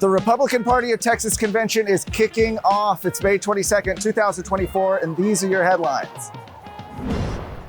The Republican Party of Texas convention is kicking off. It's May 22nd, 2024, and these are your headlines.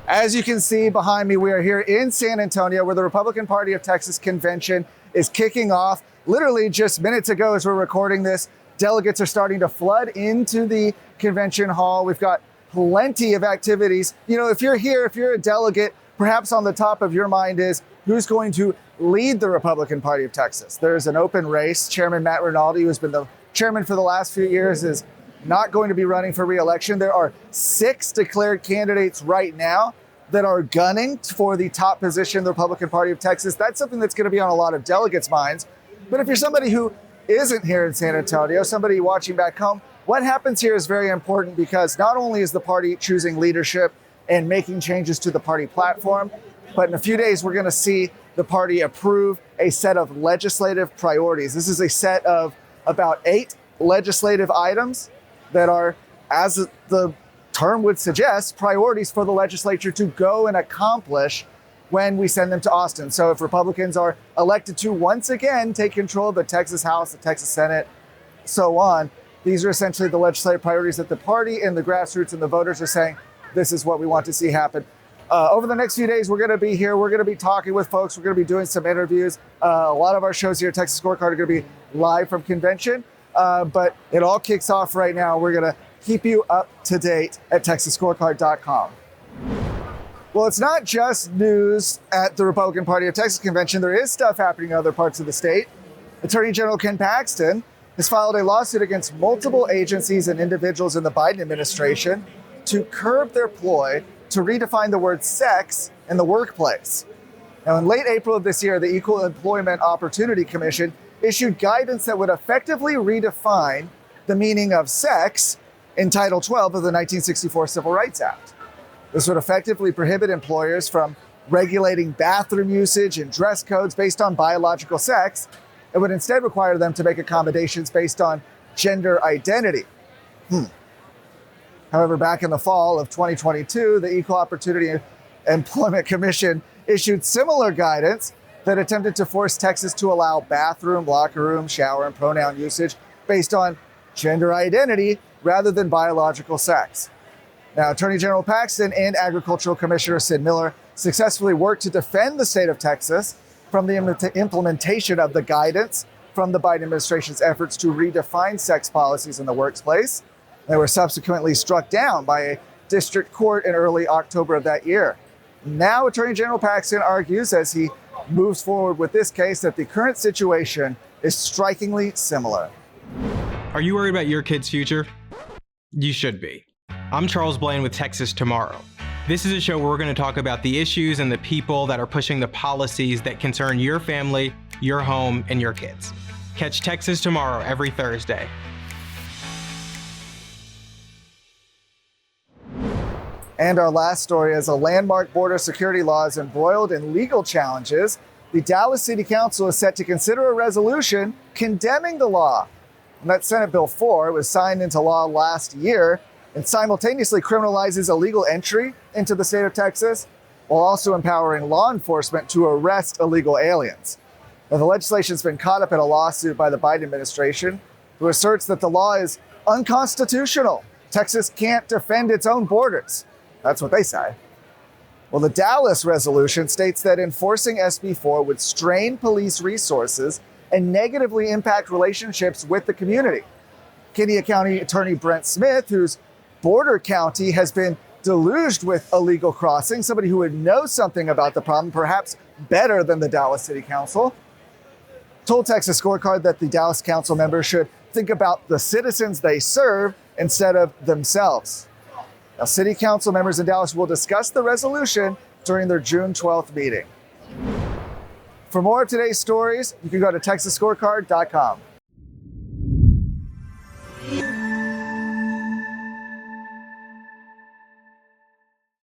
As you can see behind me, we are here in San Antonio where the Republican Party of Texas convention is kicking off. Literally just minutes ago as we're recording this, delegates are starting to flood into the convention hall. We've got plenty of activities. You know, if you're here, if you're a delegate, perhaps on the top of your mind is who's going to lead the Republican Party of Texas. There's an open race. Chairman Matt Rinaldi, who's been the chairman for the last few years, is not going to be running for re-election. There are 6 declared candidates right now that are gunning for the top position in the Republican Party of Texas. That's something that's going to be on a lot of delegates' minds. But if you're somebody who isn't here in San Antonio, somebody watching back home, what happens here is very important because not only is the party choosing leadership and making changes to the party platform, but in a few days, we're going to see the party approve a set of legislative priorities. This is a set of about 8 legislative items that are, as the term would suggest, priorities for the legislature to go and accomplish when we send them to Austin. So if Republicans are elected to once again take control of the Texas House, the Texas Senate, so on, these are essentially the legislative priorities that the party and the grassroots and the voters are saying, this is what we want to see happen. Over the next few days, we're going to be here. We're going to be talking with folks. We're going to be doing some interviews. A lot of our shows here at Texas Scorecard are going to be live from convention, but it all kicks off right now. We're going to keep you up to date at TexasScorecard.com. Well, it's not just news at the Republican Party of Texas convention. There is stuff happening in other parts of the state. Attorney General Ken Paxton has filed a lawsuit against multiple agencies and individuals in the Biden administration to curb their ploy to redefine the word sex in the workplace. Now, in late April of this year, the Equal Employment Opportunity Commission issued guidance that would effectively redefine the meaning of sex in Title 12 of the 1964 Civil Rights Act. This would effectively prohibit employers from regulating bathroom usage and dress codes based on biological sex. It would instead require them to make accommodations based on gender identity. However, back in the fall of 2022, the Equal Opportunity Employment Commission issued similar guidance that attempted to force Texas to allow bathroom, locker room, shower, and pronoun usage based on gender identity rather than biological sex. Now, Attorney General Paxton and Agricultural Commissioner Sid Miller successfully worked to defend the state of Texas from the implementation of the guidance from the Biden administration's efforts to redefine sex policies in the workplace. They were subsequently struck down by a district court in early October of that year. Now, Attorney General Paxton argues as he moves forward with this case that the current situation is strikingly similar. Are you worried about your kid's future? You should be. I'm Charles Blaine with Texas Tomorrow. This is a show where we're going to talk about the issues and the people that are pushing the policies that concern your family, your home, and your kids. Catch Texas Tomorrow every Thursday. And our last story is a landmark border security law is embroiled in legal challenges. The Dallas City Council is set to consider a resolution condemning the law. And that's Senate Bill 4. It was signed into law last year and simultaneously criminalizes illegal entry into the state of Texas while also empowering law enforcement to arrest illegal aliens. Now, the legislation's been caught up in a lawsuit by the Biden administration, who asserts that the law is unconstitutional. Texas can't defend its own borders. That's what they say. Well, the Dallas resolution states that enforcing SB 4 would strain police resources and negatively impact relationships with the community. Kenya County Attorney Brent Smith, whose border county has been deluged with illegal crossing, somebody who would know something about the problem, perhaps better than the Dallas City Council, told Texas Scorecard that the Dallas Council members should think about the citizens they serve instead of themselves. Now, City Council members in Dallas will discuss the resolution during their June 12th meeting. For more of today's stories, you can go to TexasScorecard.com.